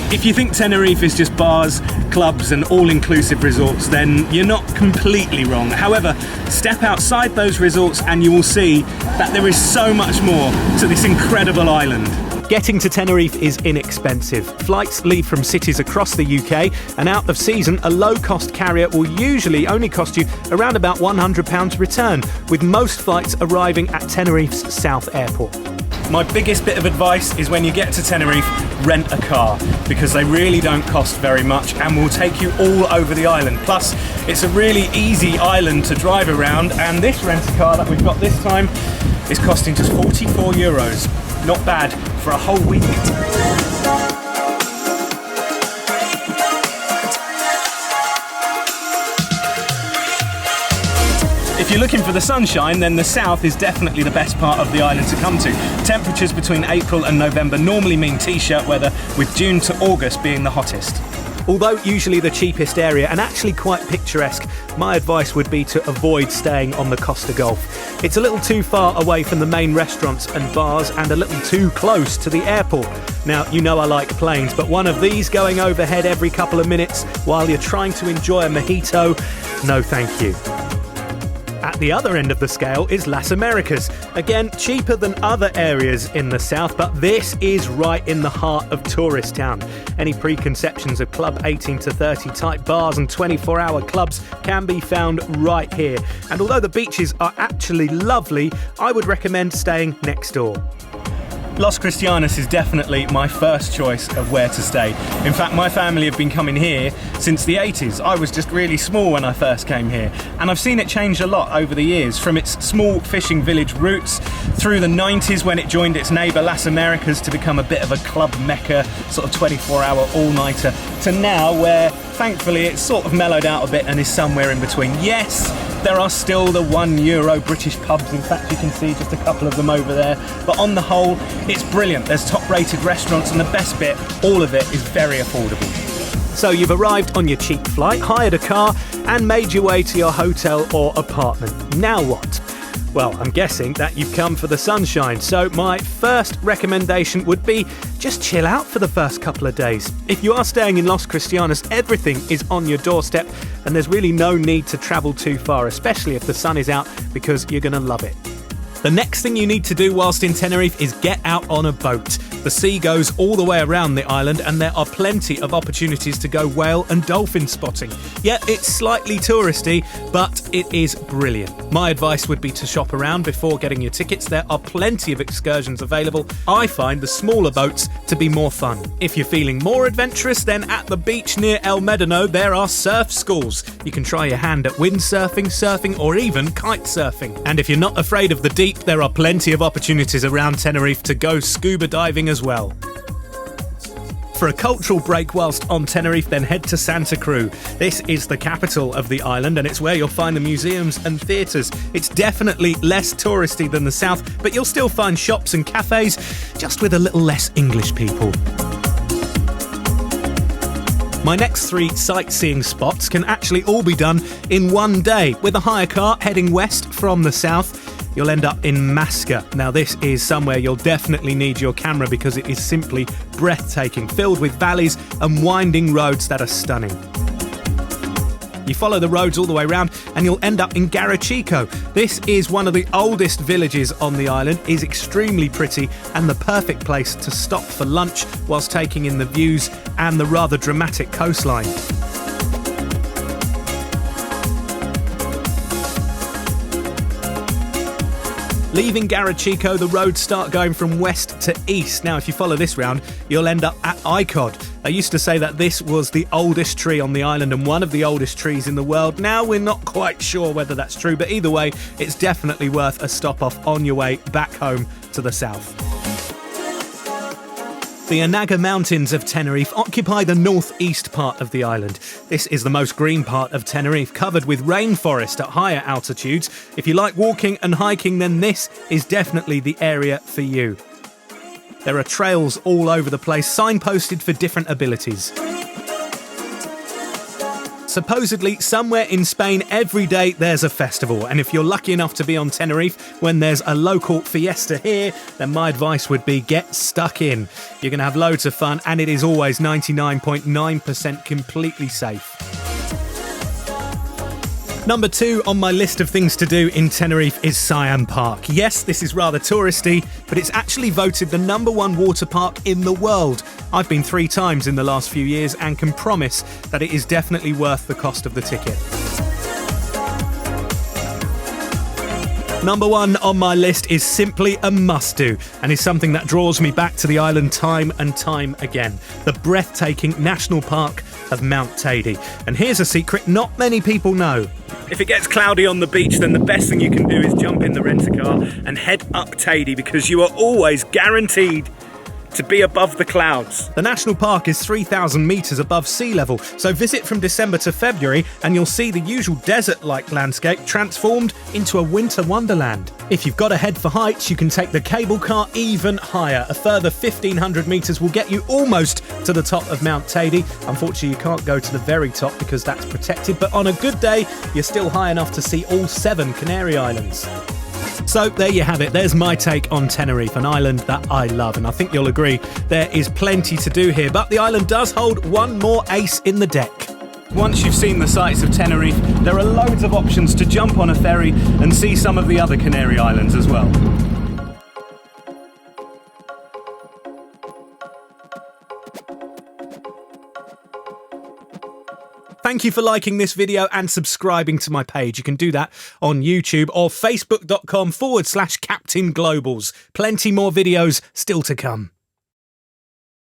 If you think Tenerife is just bars, clubs and all-inclusive resorts, then you're not completely wrong. However, step outside those resorts and you will see that there is so much more to this incredible island. Getting to Tenerife is inexpensive. Flights leave from cities across the UK, and out of season, a low-cost carrier will usually only cost you around about £100 return, with most flights arriving at Tenerife's South Airport. My biggest bit of advice is when you get to Tenerife, rent a car, because they really don't cost very much and will take you all over the island. Plus, it's a really easy island to drive around, and this rent-a-car that we've got this time is costing just €44. Not bad for a whole week. If you're looking for the sunshine, then the south is definitely the best part of the island to come to. Temperatures between April and November normally mean t-shirt weather, with June to August being the hottest. Although usually the cheapest area and actually quite picturesque, my advice would be to avoid staying on the Costa Gulf. It's a little too far away from the main restaurants and bars and a little too close to the airport. Now, you know I like planes, but one of these going overhead every couple of minutes while you're trying to enjoy a mojito, no thank you. At the other end of the scale is Las Americas. Again, cheaper than other areas in the south, but this is right in the heart of tourist town. Any preconceptions of Club 18 to 30 type bars and 24-hour clubs can be found right here. And although the beaches are actually lovely, I would recommend staying next door. Los Cristianos is definitely my first choice of where to stay. In fact, my family have been coming here since the 80s. I was just really small when I first came here, and I've seen it change a lot over the years, from its small fishing village roots through the 90s when it joined its neighbour Las Americas to become a bit of a club mecca, sort of 24-hour all-nighter, to now where thankfully it's sort of mellowed out a bit and is somewhere in between. Yes, there are still the €1 British pubs. In fact, you can see just a couple of them over there. But on the whole, it's brilliant. There's top-rated restaurants, and the best bit, all of it is very affordable. So you've arrived on your cheap flight, hired a car, and made your way to your hotel or apartment. Now what? Well, I'm guessing that you've come for the sunshine, so my first recommendation would be just chill out for the first couple of days. If you are staying in Los Cristianos, everything is on your doorstep, and there's really no need to travel too far, especially if the sun is out, because you're going to love it. The next thing you need to do whilst in Tenerife is get out on a boat. The sea goes all the way around the island, and there are plenty of opportunities to go whale and dolphin spotting. Yeah, it's slightly touristy, but it is brilliant. My advice would be to shop around before getting your tickets. There are plenty of excursions available. I find the smaller boats to be more fun. If you're feeling more adventurous, then at the beach near El Medano there are surf schools. You can try your hand at windsurfing, surfing, or even kite surfing. And if you're not afraid of the deep, there are plenty of opportunities around Tenerife to go scuba diving as well. For a cultural break whilst on Tenerife, then head to Santa Cruz. This is the capital of the island, and it's where you'll find the museums and theatres. It's definitely less touristy than the south, but you'll still find shops and cafes, just with a little less English people. My next 3 sightseeing spots can actually all be done in one day. With a hire car heading west from the south, you'll end up in Masca. Now, this is somewhere you'll definitely need your camera because it is simply breathtaking, filled with valleys and winding roads that are stunning. You follow the roads all the way around and you'll end up in Garachico. This is one of the oldest villages on the island, is extremely pretty and the perfect place to stop for lunch whilst taking in the views and the rather dramatic coastline. Leaving Garachico, the roads start going from west to east. Now, if you follow this round, you'll end up at Icod. They used to say that this was the oldest tree on the island and one of the oldest trees in the world. Now, we're not quite sure whether that's true, but either way, it's definitely worth a stop off on your way back home to the south. The Anaga Mountains of Tenerife occupy the northeast part of the island. This is the most green part of Tenerife, covered with rainforest at higher altitudes. If you like walking and hiking, then this is definitely the area for you. There are trails all over the place, signposted for different abilities. Supposedly, somewhere in Spain every day there's a festival, and if you're lucky enough to be on Tenerife when there's a local fiesta here, then my advice would be get stuck in. You're going to have loads of fun, and it is always 99.9% completely safe. Number 2 on my list of things to do in Tenerife is Siam Park. Yes, this is rather touristy, but it's actually voted the #1 water park in the world. I've been 3 times in the last few years and can promise that it is definitely worth the cost of the ticket. Number 1 on my list is simply a must-do, and is something that draws me back to the island time and time again. The breathtaking National Park of Mount Teide. And here's a secret not many people know. If it gets cloudy on the beach, then the best thing you can do is jump in the rent-a-car and head up Teide, because you are always guaranteed to be above the clouds. The national park is 3,000 metres above sea level, so visit from December to February and you'll see the usual desert-like landscape transformed into a winter wonderland. If you've got to head for heights, you can take the cable car even higher. A further 1,500 metres will get you almost to the top of Mount Teide. Unfortunately, you can't go to the very top because that's protected, but on a good day, you're still high enough to see all 7 Canary Islands. So there you have it. There's my take on Tenerife, an island that I love, and I think you'll agree there is plenty to do here, but the island does hold one more ace in the deck. Once you've seen the sights of Tenerife, there are loads of options to jump on a ferry and see some of the other Canary Islands as well. Thank you for liking this video and subscribing to my page. You can do that on YouTube or facebook.com/Captain Globals. Plenty more videos still to come.